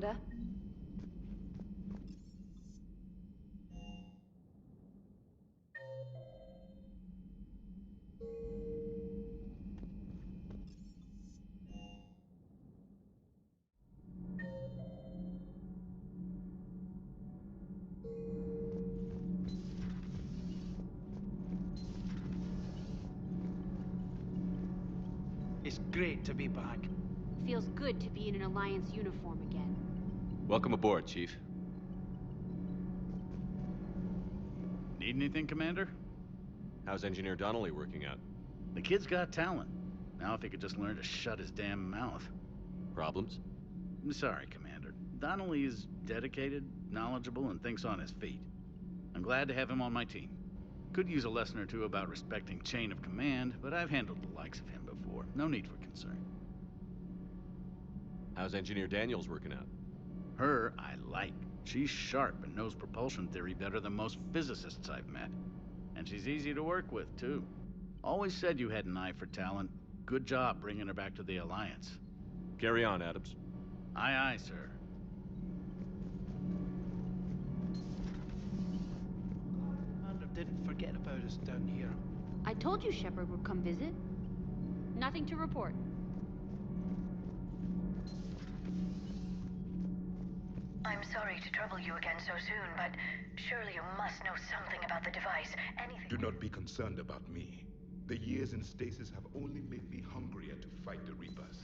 Commander. It's great to be back. Feels good to be in an Alliance uniform again. Welcome aboard, Chief. Need anything, Commander? How's Engineer Donnelly working out? The kid's got talent. Now if he could just learn to shut his damn mouth. Problems? I'm sorry, Commander. Donnelly is dedicated, knowledgeable, and thinks on his feet. I'm glad to have him on my team. Could use a lesson or two about respecting chain of command, but I've handled the likes of him before. No need for concern. How's Engineer Daniels working out? Her, I like. She's sharp and knows propulsion theory better than most physicists I've met. And she's easy to work with, too. Always said you had an eye for talent. Good job bringing her back to the Alliance. Carry on, Adams. Aye, aye, sir. Commander didn't forget about us down here. I told you Shepard would come visit. Nothing to report. I'm sorry to trouble you again so soon, but surely you must know something about the device. Anything. Do not be concerned about me. The years in stasis have only made me hungrier to fight the Reapers.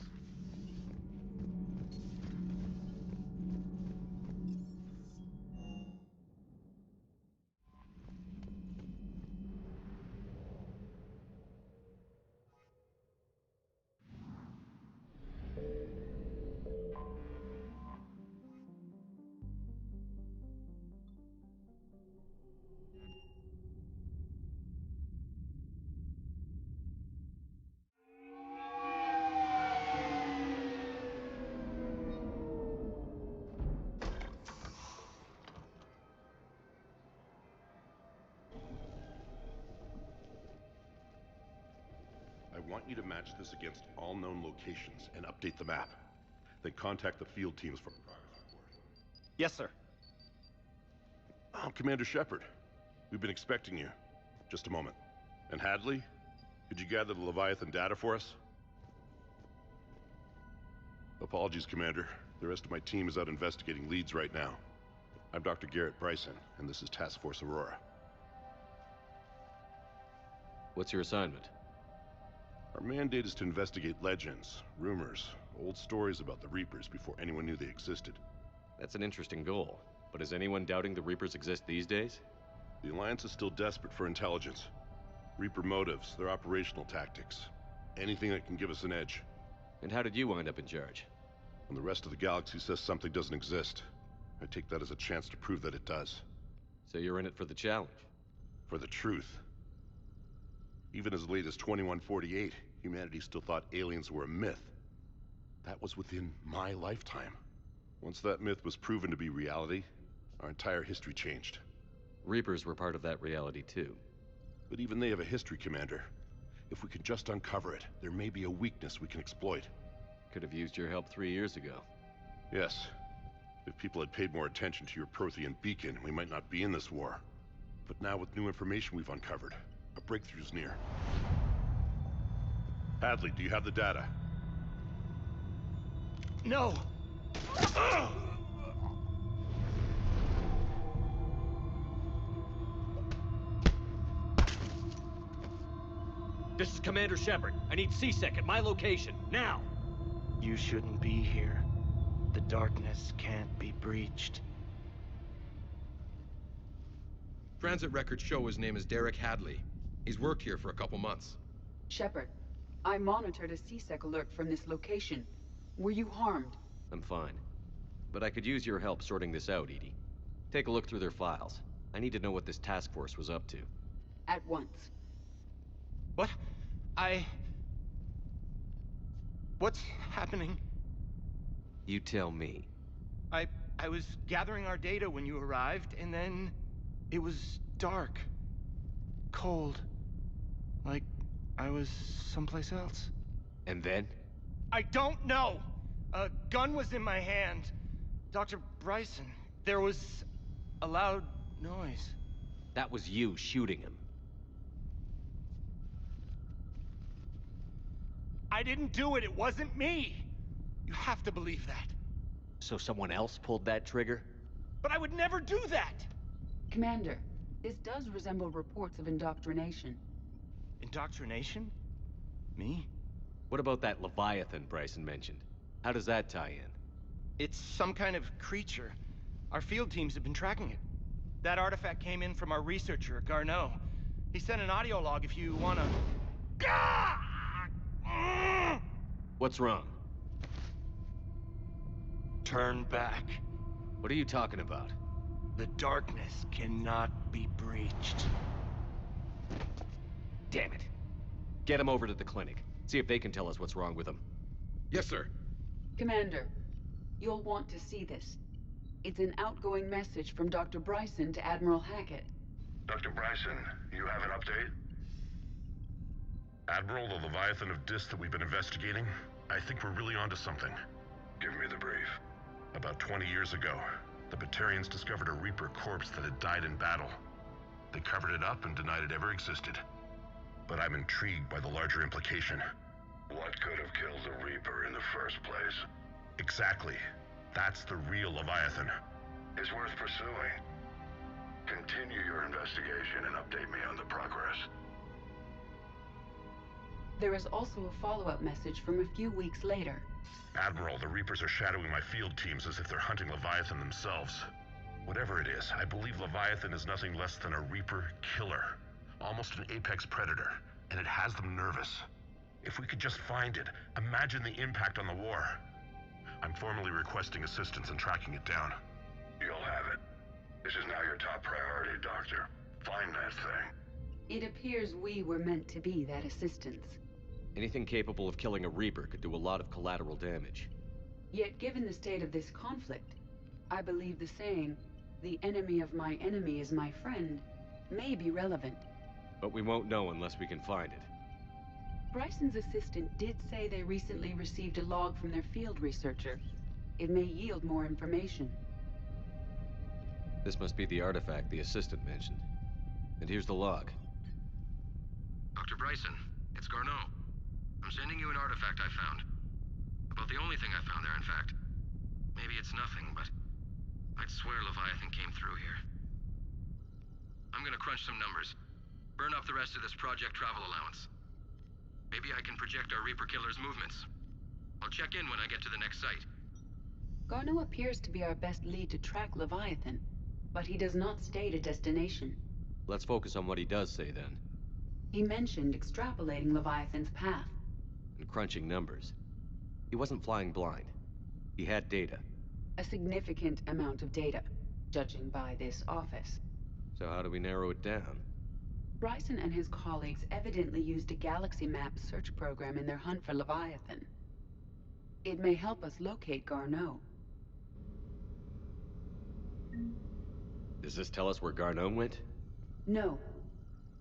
I want you to match this against all known locations and update the map. Then contact the field teams for a progress report. Yes, sir. I'm Commander Shepard. We've been expecting you. Just a moment. And Hadley, could you gather the Leviathan data for us? Apologies, Commander. The rest of my team is out investigating leads right now. I'm Dr. Garrett Bryson, and this is Task Force Aurora. What's your assignment? Our mandate is to investigate legends, rumors, old stories about the Reapers before anyone knew they existed. That's an interesting goal. But is anyone doubting the Reapers exist these days? The Alliance is still desperate for intelligence. Reaper motives, their operational tactics. Anything that can give us an edge. And how did you wind up in charge? When the rest of the galaxy says something doesn't exist, I take that as a chance to prove that it does. So you're in it for the challenge? For the truth. Even as late as 2148, humanity still thought aliens were a myth. That was within my lifetime. Once that myth was proven to be reality, our entire history changed. Reapers were part of that reality too. But even they have a history, Commander. If we can just uncover it, there may be a weakness we can exploit. Could have used your help 3 years ago. Yes. If people had paid more attention to your Prothean beacon, we might not be in this war. But now with new information we've uncovered, a breakthrough's near. Hadley, do you have the data? No! This is Commander Shepard. I need C-Sec at my location, now! You shouldn't be here. The darkness can't be breached. Transit records show his name is Derek Hadley. He's worked here for a couple months. Shepard, I monitored a C-Sec alert from this location. Were you harmed? I'm fine. But I could use your help sorting this out, Edie. Take a look through their files. I need to know what this task force was up to. At once. What? What's happening? You tell me. I was gathering our data when you arrived, and then it was dark. Cold. Like I was someplace else. And then? I don't know! A gun was in my hand. Dr. Bryson, there was a loud noise. That was you shooting him. I didn't do it. It wasn't me. You have to believe that. So someone else pulled that trigger? But I would never do that. Commander, this does resemble reports of indoctrination. Indoctrination? Me? What about that Leviathan Bryson mentioned? How does that tie in? It's some kind of creature. Our field teams have been tracking it. That artifact came in from our researcher, Garneau. He sent an audio log if you wanna... What's wrong? Turn back. What are you talking about? The darkness cannot be breached. Damn it. Get him over to the clinic. See if they can tell us what's wrong with him. Yes, sir. Commander, you'll want to see this. It's an outgoing message from Dr. Bryson to Admiral Hackett. Dr. Bryson, you have an update? Admiral, the Leviathan of Dis that we've been investigating, I think we're really onto something. Give me the brief. About 20 years ago, the Batarians discovered a Reaper corpse that had died in battle. They covered it up and denied it ever existed. But I'm intrigued by the larger implication. What could have killed the Reaper in the first place? Exactly. That's the real Leviathan. It's worth pursuing. Continue your investigation and update me on the progress. There is also a follow-up message from a few weeks later. Admiral, the Reapers are shadowing my field teams as if they're hunting Leviathan themselves. Whatever it is, I believe Leviathan is nothing less than a Reaper killer. Almost an apex predator, and it has them nervous. If we could just find it, imagine the impact on the war. I'm formally requesting assistance in tracking it down. You'll have it. This is now your top priority, Doctor. Find that thing. It appears we were meant to be that assistance. Anything capable of killing a Reaper could do a lot of collateral damage. Yet given the state of this conflict, I believe the saying, "The enemy of my enemy is my friend," may be relevant. But we won't know unless we can find it. Bryson's assistant did say they recently received a log from their field researcher. It may yield more information. This must be the artifact the assistant mentioned. And here's the log. Dr. Bryson, it's Garneau. I'm sending you an artifact I found. About the only thing I found there, in fact. Maybe it's nothing, but I'd swear Leviathan came through here. I'm gonna crunch some numbers. Burn up the rest of this project travel allowance. Maybe I can project our Reaper killer's movements. I'll check in when I get to the next site. Garneau appears to be our best lead to track Leviathan, but he does not state a destination. Let's focus on what he does say then. He mentioned extrapolating Leviathan's path. And crunching numbers. He wasn't flying blind. He had data. A significant amount of data, judging by this office. So how do we narrow it down? Bryson and his colleagues evidently used a galaxy map search program in their hunt for Leviathan. It may help us locate Garneau. Does this tell us where Garneau went? No,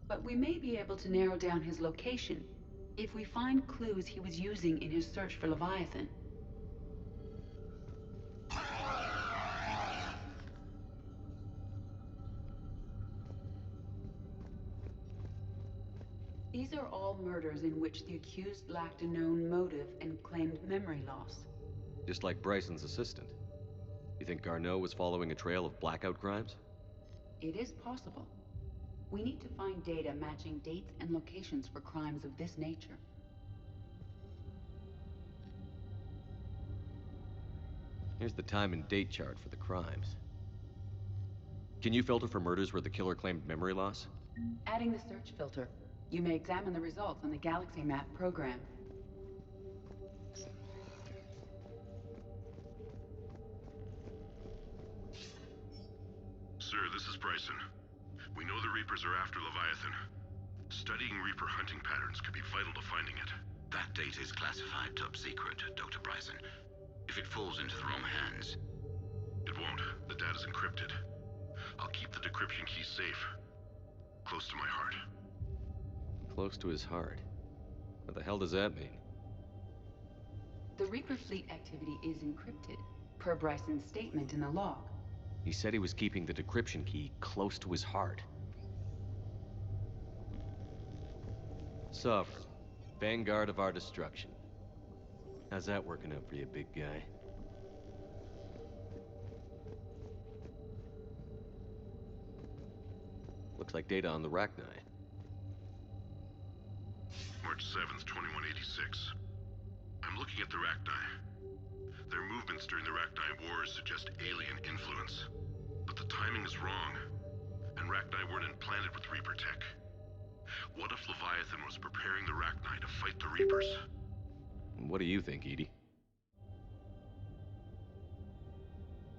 but we may be able to narrow down his location if we find clues he was using in his search for Leviathan. These are all murders in which the accused lacked a known motive and claimed memory loss. Just like Bryson's assistant. You think Garneau was following a trail of blackout crimes? It is possible. We need to find data matching dates and locations for crimes of this nature. Here's the time and date chart for the crimes. Can you filter for murders where the killer claimed memory loss? Adding the search filter, you may examine the results on the Galaxy Map program. Sir, this is Bryson. We know the Reapers are after Leviathan. Studying Reaper hunting patterns could be vital to finding it. That data is classified top secret, Dr. Bryson. If it falls into the wrong hands... It won't. The data's encrypted. I'll keep the decryption key safe. Close to my heart. Close to his heart. What the hell does that mean? The Reaper fleet activity is encrypted. per Bryson's statement in the log. He said he was keeping the decryption key close to his heart. Sovereign, vanguard of our destruction. How's that working out for you, big guy? Looks like data on the Rachni. March 7th, 2186. I'm looking at the Rachni. Their movements during the Rachni Wars suggest alien influence. But the timing is wrong. And Rachni weren't implanted with Reaper tech. What if Leviathan was preparing the Rachni to fight the Reapers? What do you think, Edie?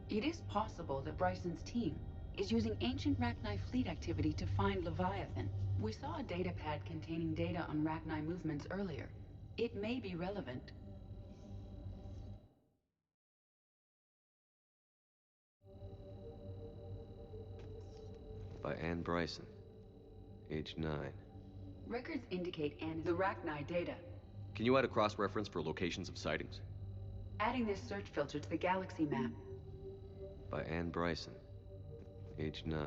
It is possible that Bryson's team is using ancient Rachni fleet activity to find Leviathan. We saw a data pad containing data on Rachni movements earlier. It may be relevant. By Anne Bryson. Age 9. Records indicate Anne is the Rachni data. Can you add a cross-reference for locations of sightings? Adding this search filter to the galaxy map. By Anne Bryson. Age 9.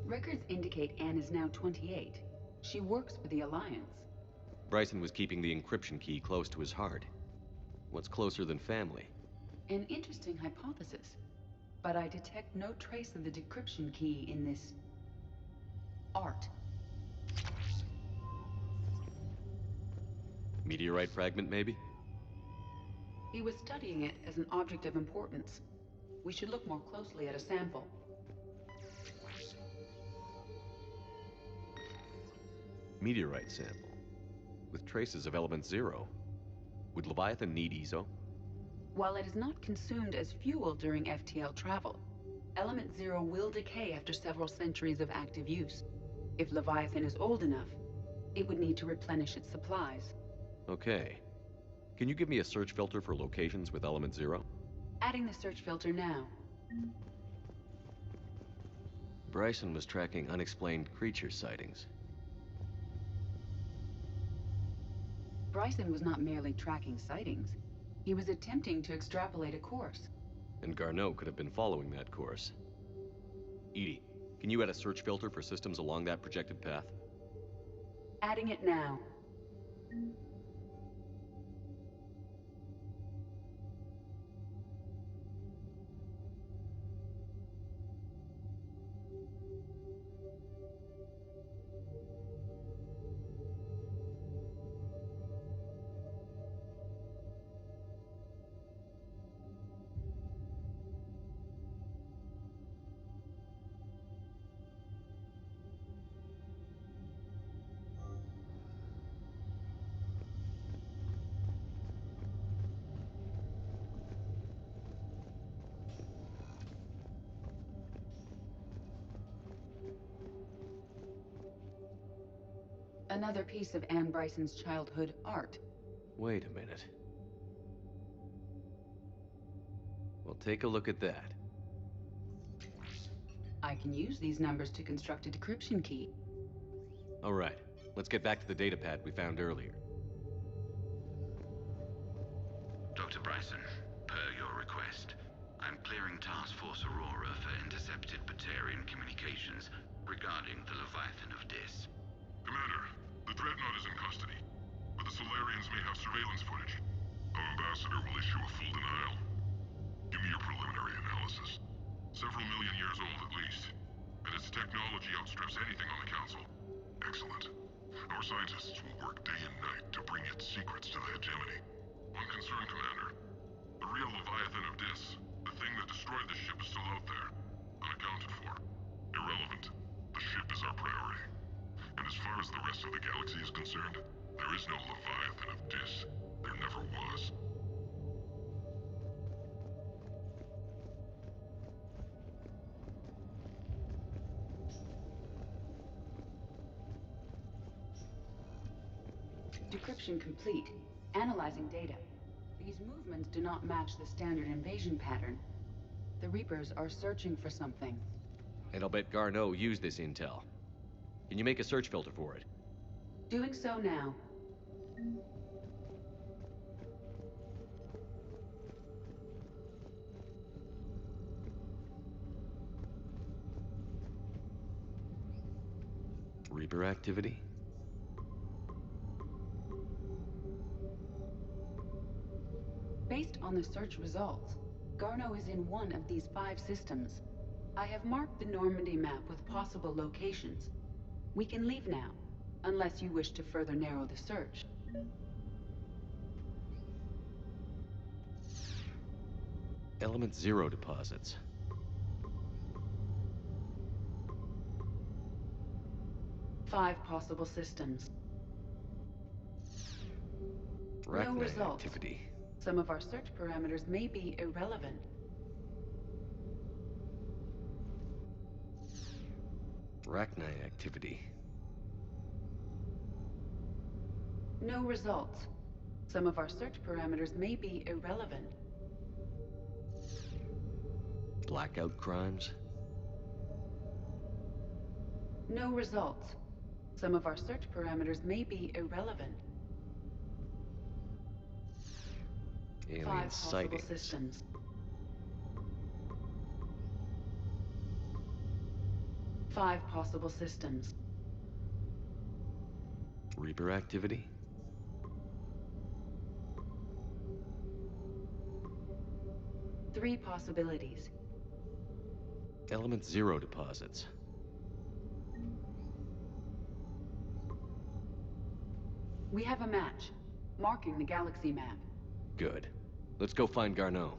Records indicate Anne is now 28. She works for the Alliance. Bryson was keeping the encryption key close to his heart. What's closer than family? An interesting hypothesis. But I detect no trace of the decryption key in this art. Meteorite fragment, maybe? He was studying it as an object of importance. We should look more closely at a sample. Meteorite sample. With traces of element 0. Would Leviathan need ESO? While it is not consumed as fuel during FTL travel, element 0 will decay after several centuries of active use. If Leviathan is old enough, it would need to replenish its supplies. Okay. Can you give me a search filter for locations with element 0? Adding the search filter now. Bryson was tracking unexplained creature sightings. Bryson was not merely tracking sightings. He was attempting to extrapolate a course. And Garneau could have been following that course. Edie, can you add a search filter for systems along that projected path? Adding it now. Another piece of Anne Bryson's childhood art. Wait a minute. Well, take a look at that. I can use these numbers to construct a decryption key. All right, let's get back to the data pad we found earlier. Dr. Bryson, per your request, I'm clearing Task Force Aurora for intercepted Batarian communications regarding the Leviathan of Dis. Commander, the Dreadnought is in custody, but the Solarians may have surveillance footage. Our ambassador will issue a full denial. Give me your preliminary analysis. Several million years old at least, and its technology outstrips anything on the Council. Excellent. Our scientists will work day and night to bring its secrets to the hegemony. One concern, Commander. The real Leviathan of Dis, the thing that destroyed the ship, is still out there, unaccounted for. Irrelevant. The ship is our priority. And as far as the rest of the galaxy is concerned, there is no Leviathan of Dis. There never was. Decryption complete. Analyzing data. These movements do not match the standard invasion pattern. The Reapers are searching for something. And I'll bet Garneau used this intel. Can you make a search filter for it? Doing so now. Reaper activity? Based on the search results, Garno is in one of these 5 systems. I have marked the Normandy map with possible locations. We can leave now, unless you wish to further narrow the search. Element 0 deposits. Five possible systems. No Arachnite results. activity. Some of our search parameters may be irrelevant. Arachnite activity. No results. Some of our search parameters may be irrelevant. Blackout crimes. No results. Some of our search parameters may be irrelevant. Alien 5 possible sightings. systems. Five possible systems. Reaper activity. Three possibilities. Element 0 deposits. We have a match, marking the galaxy map. Good. Let's go find Garneau.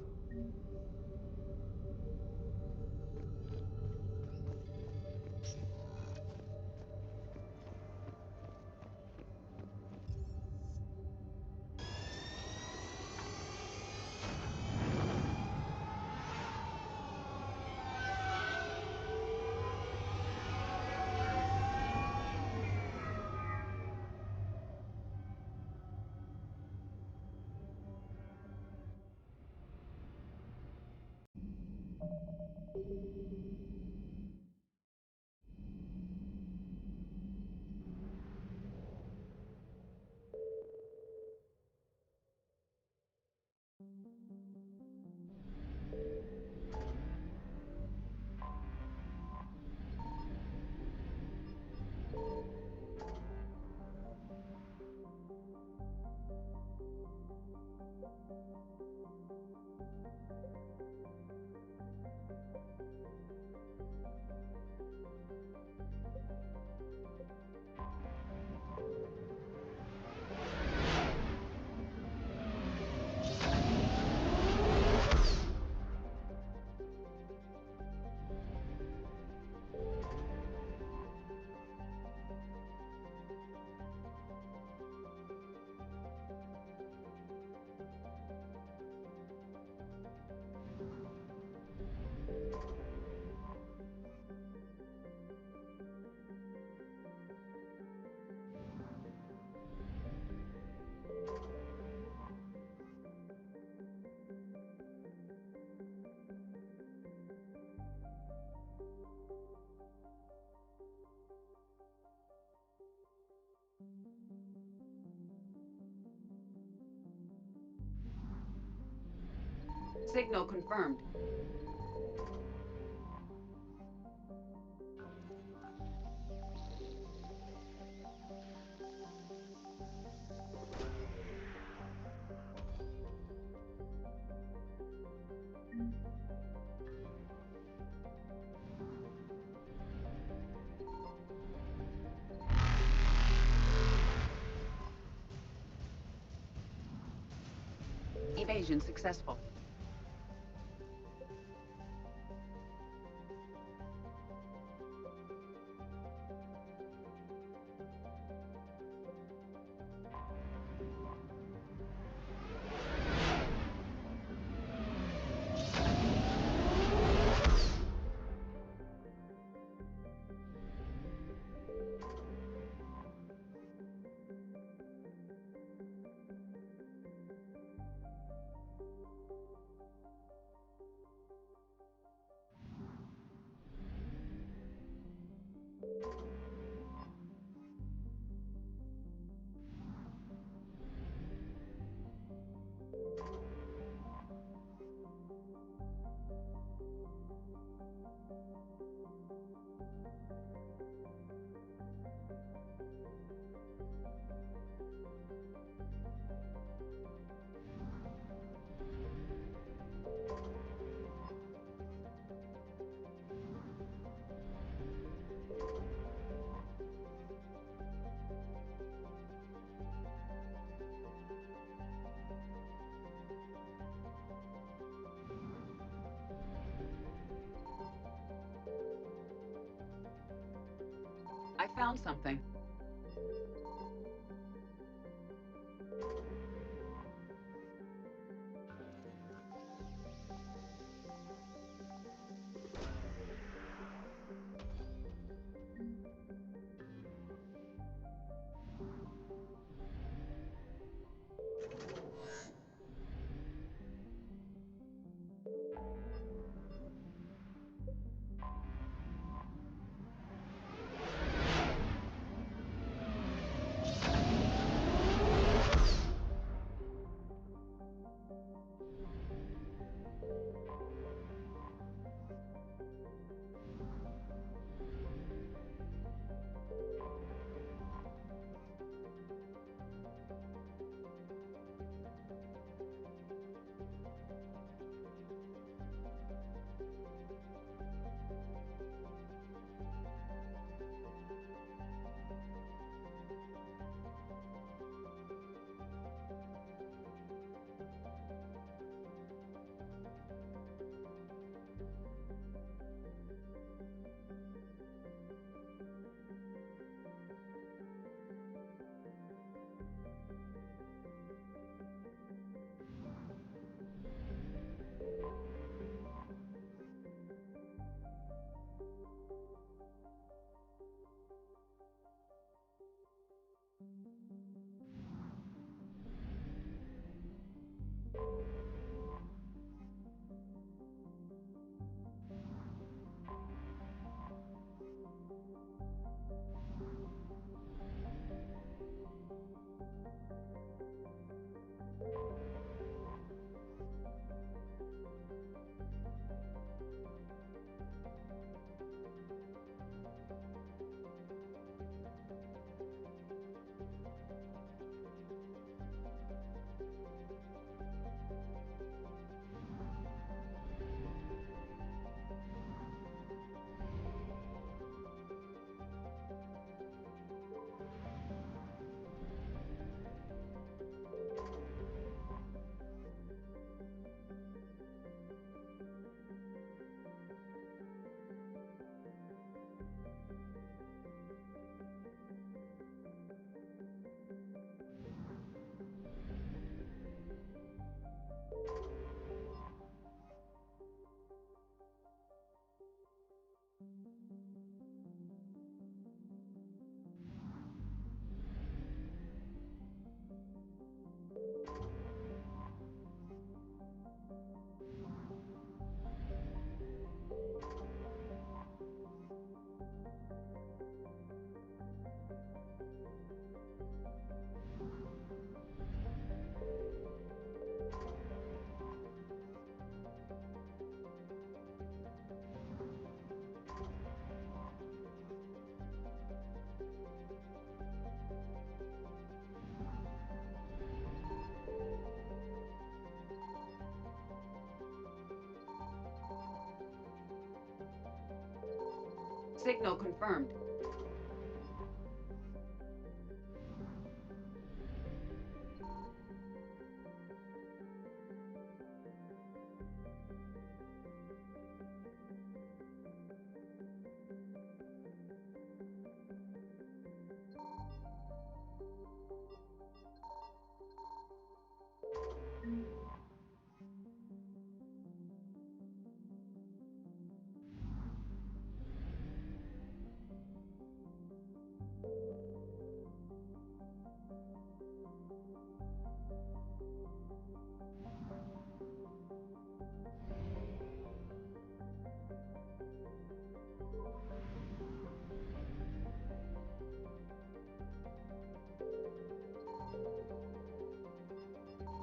Signal confirmed. Evasion successful. I found something. Signal confirmed.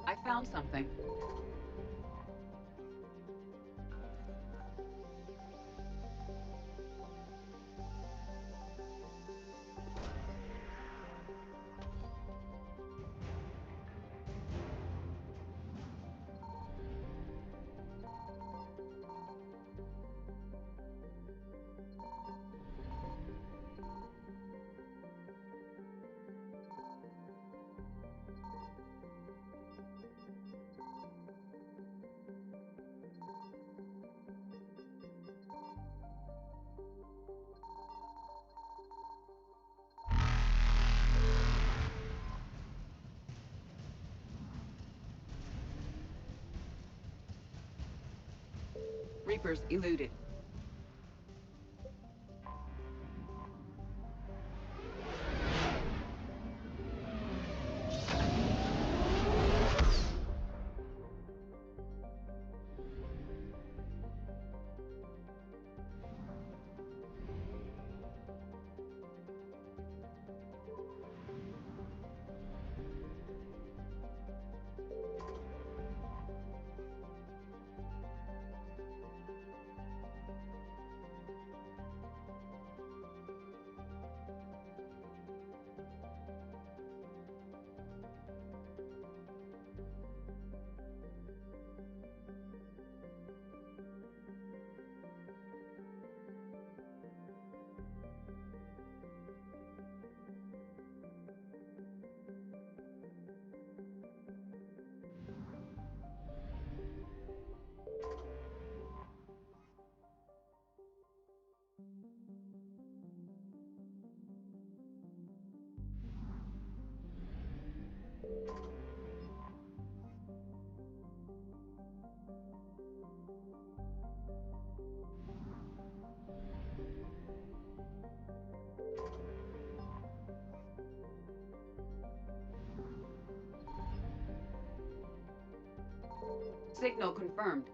I found something. Papers eluded. Signal confirmed.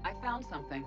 I found something.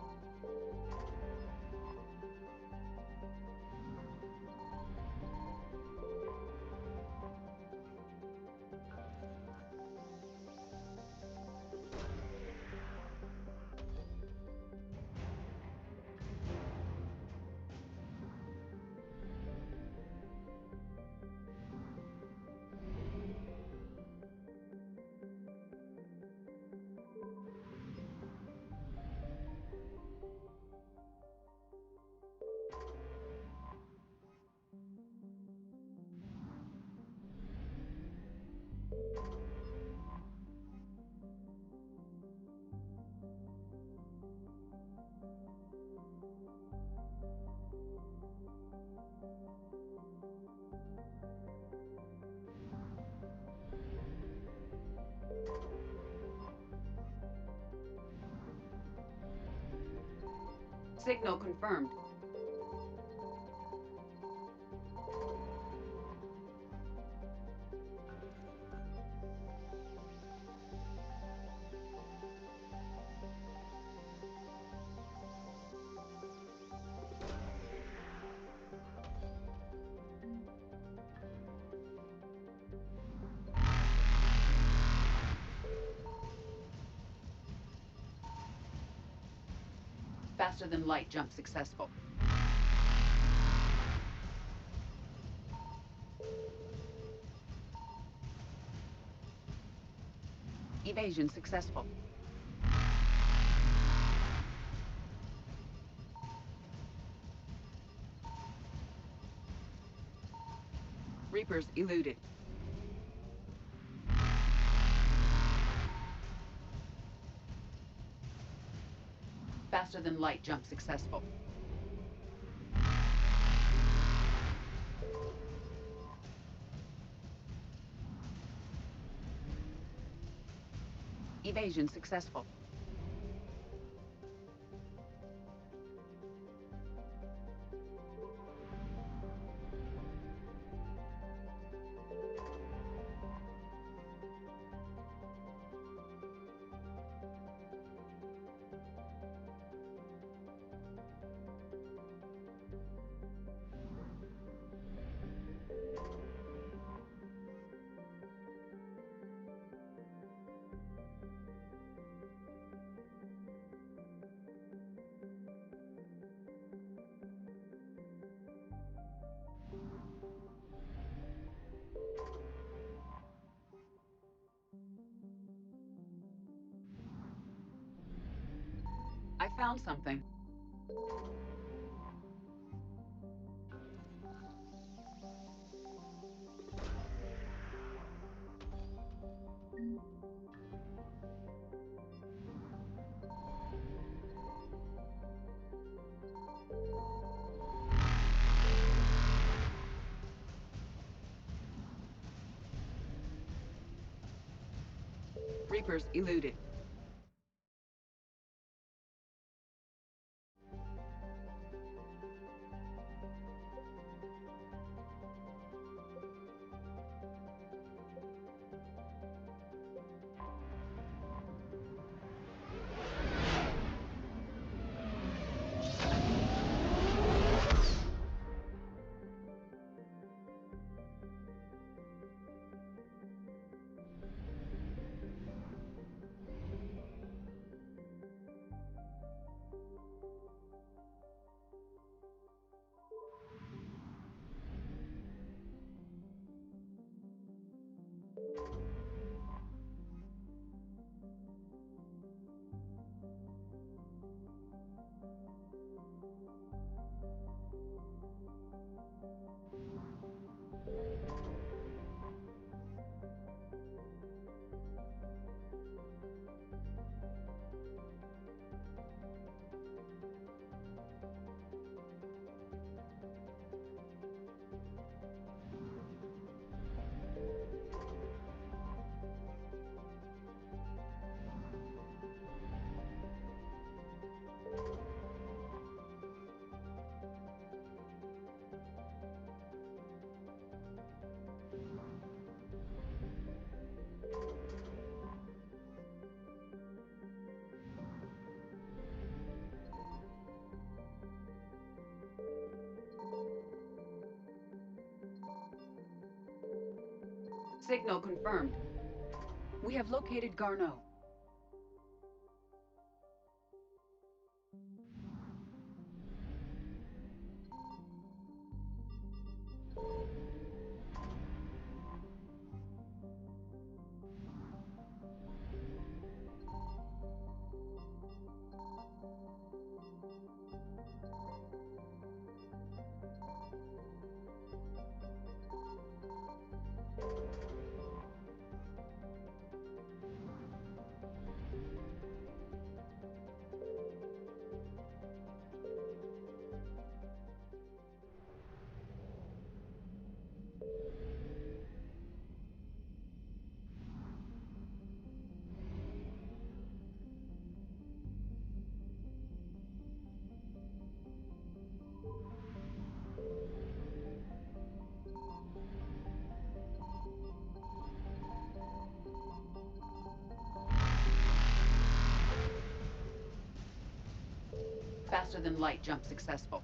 Signal confirmed. Faster than light jump successful. Evasion successful. Reapers eluded. Faster than light jump successful. Evasion successful. I found something. Reapers eluded. Signal confirmed. We have located Garneau. Faster than light jump successful.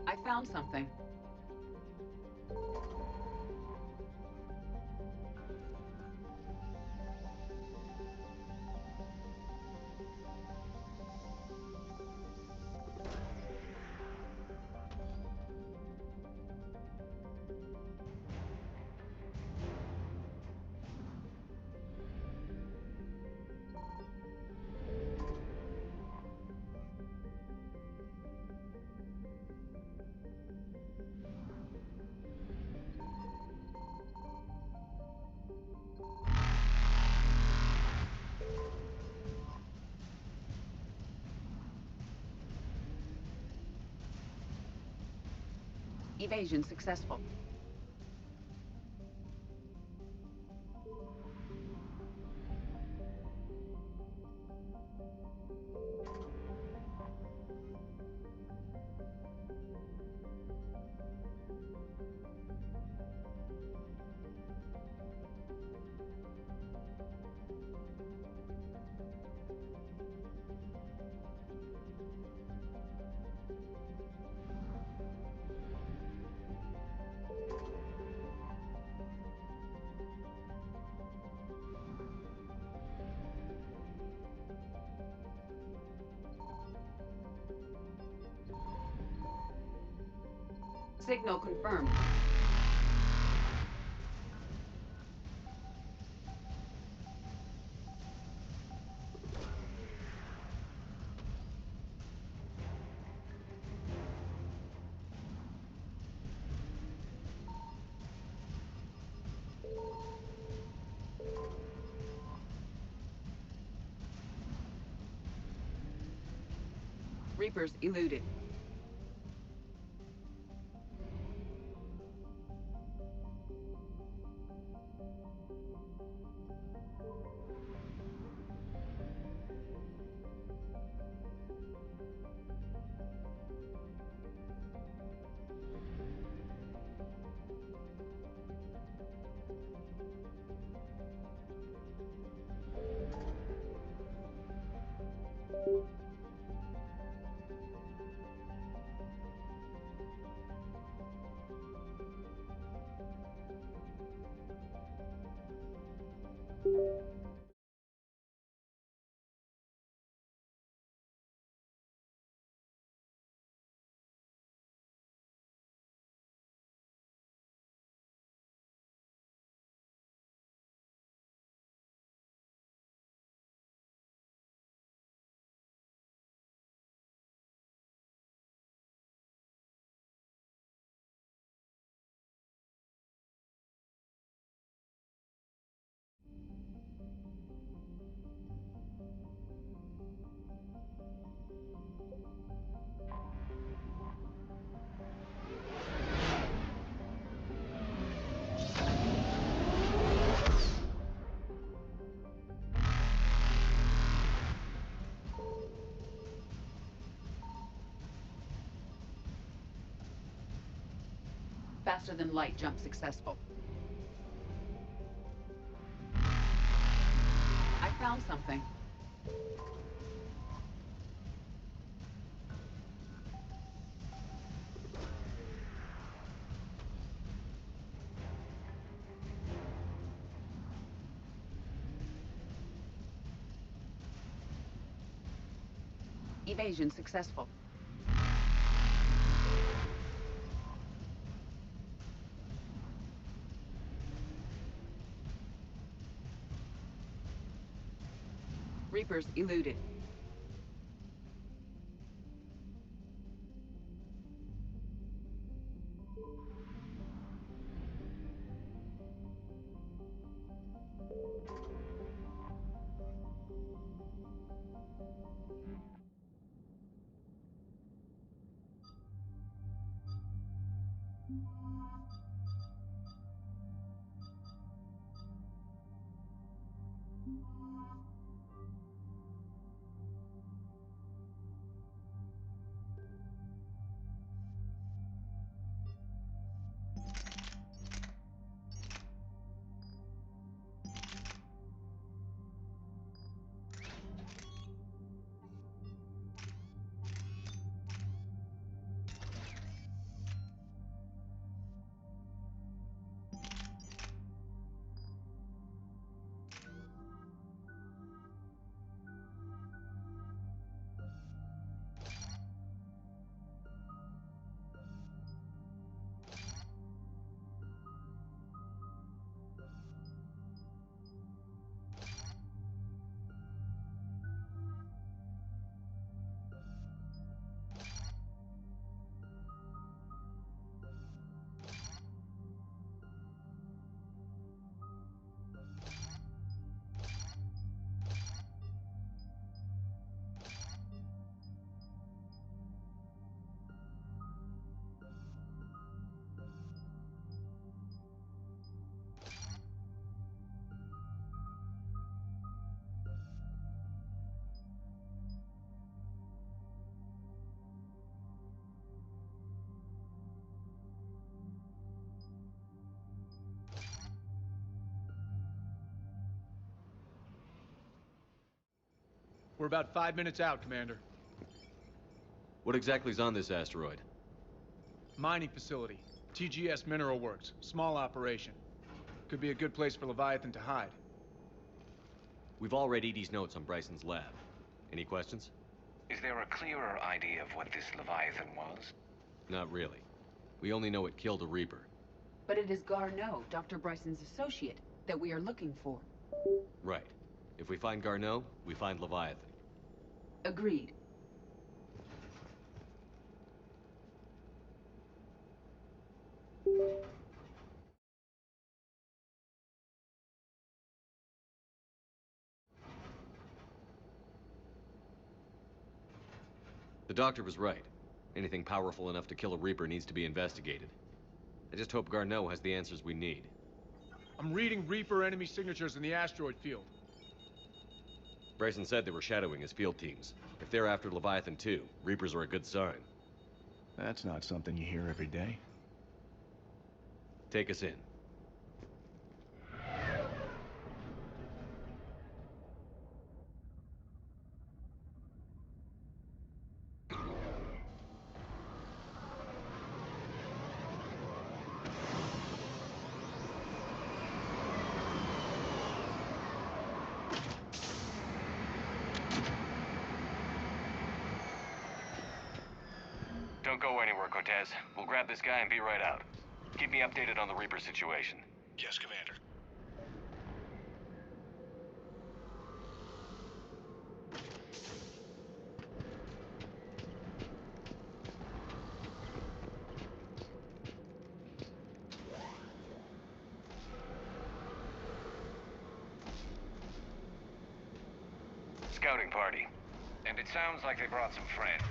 I found something. Evasion successful. Signal confirmed. Reapers eluded. Faster than light jump successful. I found something. Evasion successful. Reapers eluded. We're about 5 minutes out, Commander. What exactly is on this asteroid? Mining facility. TGS Mineral Works. Small operation. Could be a good place for Leviathan to hide. We've all read Edie's notes on Bryson's lab. Any questions? Is there a clearer idea of what this Leviathan was? Not really. We only know it killed a Reaper. But it is Garneau, Dr. Bryson's associate, that we are looking for. Right. If we find Garneau, we find Leviathan. Agreed. The doctor was right. Anything powerful enough to kill a Reaper needs to be investigated. I just hope Garneau has the answers we need. I'm reading Reaper enemy signatures in the asteroid field. Bryson said they were shadowing his field teams. If they're after Leviathan too, Reapers are a good sign. That's not something you hear every day. Take us in. Don't go anywhere, Cortez. We'll grab this guy and be right out. Keep me updated on the Reaper situation. Yes, Commander. Scouting party. And it sounds like they brought some friends.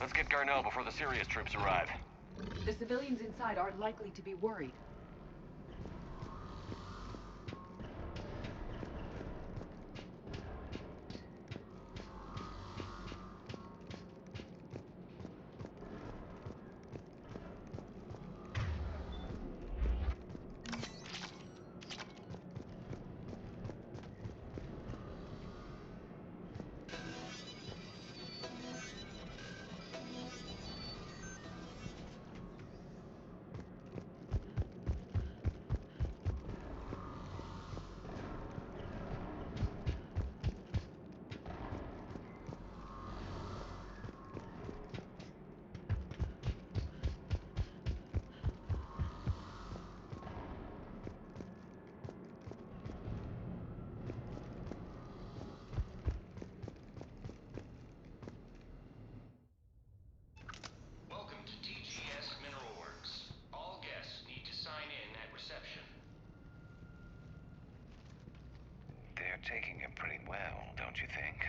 Let's get Garneau before the serious troops arrive. The civilians inside aren't likely to be worried. Welcome to TGS Mineral Works. All guests need to sign in at reception. They're taking it pretty well, don't you think?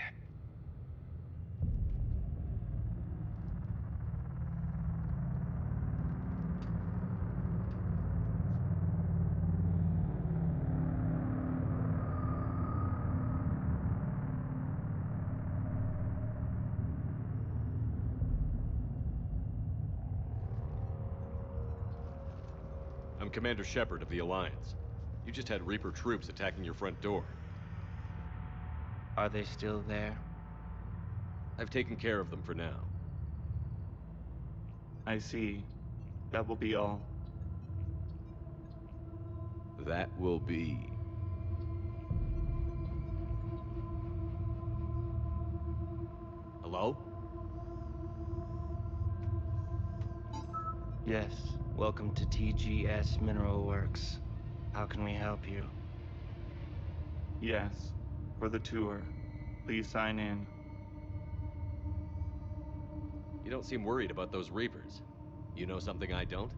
I'm Commander Shepard of the Alliance. You just had Reaper troops attacking your front door. Are they still there? I've taken care of them for now. I see. That will be all. That will be... Hello? Yes. Welcome to TGS Mineral Works. How can we help you? Yes. For the tour. Please sign in. You don't seem worried about those Reapers. You know something I don't?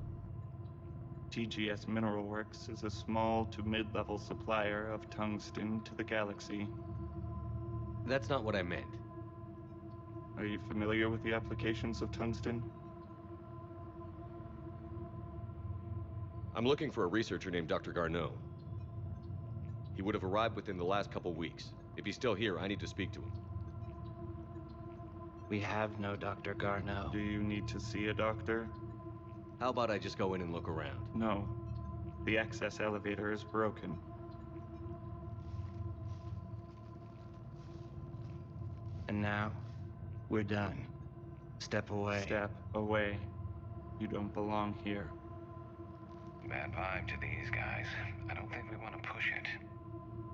TGS Mineral Works is a small to mid-level supplier of tungsten to the galaxy. That's not what I meant. Are you familiar with the applications of tungsten? I'm looking for a researcher named Dr. Garneau. He would have arrived within the last couple weeks. If he's still here, I need to speak to him. We have no Dr. Garneau. Do you need to see a doctor? How about I just go in and look around? No. The access elevator is broken. And now, we're done. Step away. Step away. You don't belong here. Bad vibe to these guys. I don't think we want to push it.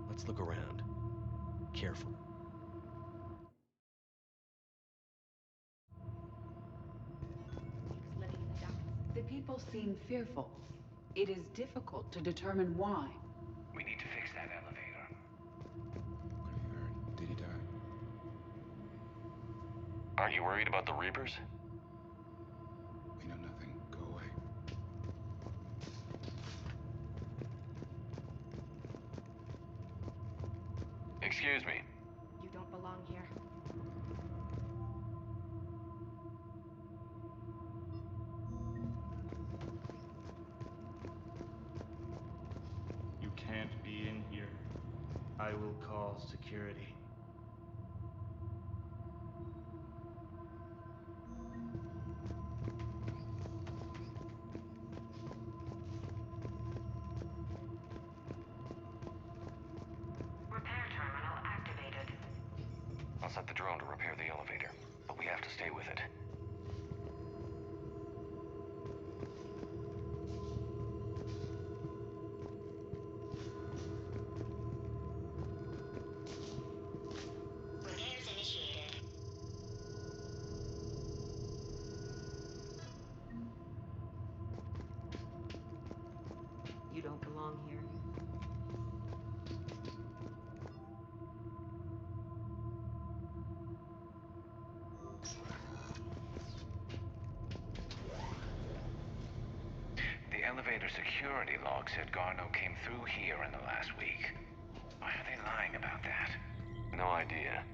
Let's look around. Careful. The people seem fearful. It is difficult to determine why. We need to fix that elevator. What have you heard? Did he die? Aren't you worried about the Reapers? We know nothing. Go away. Excuse me. You don't belong here. You can't be in here. I will call security. Repair terminal activated. I'll set the drone to repair the elevator, but we have to stay with it. Repairs initiated. You don't belong here. The elevator security log said Garneau came through here in the last week. Why are they lying about that? No idea.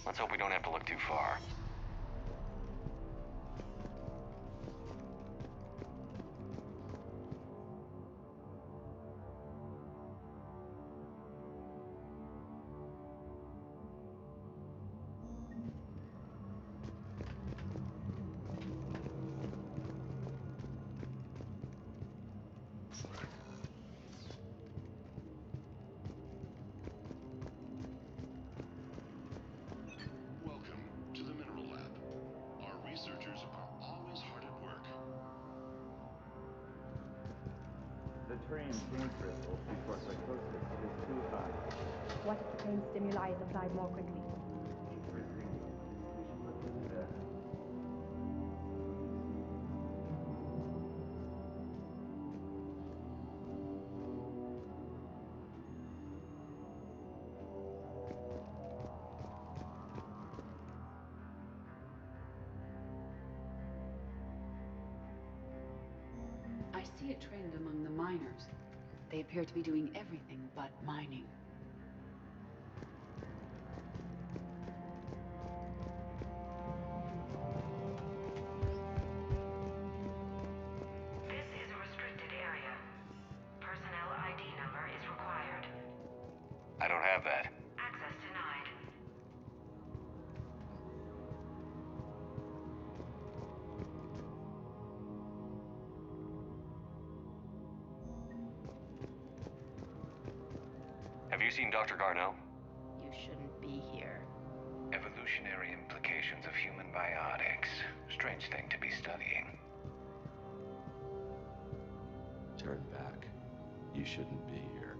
Let's hope we don't have to look too far. Welcome to the Mineral Lab. Our researchers are always hard at work. The trained pain threshold before psychosis is too high. What if the pain stimuli is applied more quickly? Interesting. We should look into that. I see a trend among the miners. They appear to be doing everything but mining. This is a restricted area. Personnel ID number is required. I don't have that. Access denied. seen Dr. Garneau? You shouldn't be here. Evolutionary implications of human biotics. Strange thing to be studying. Turn back. You shouldn't be here.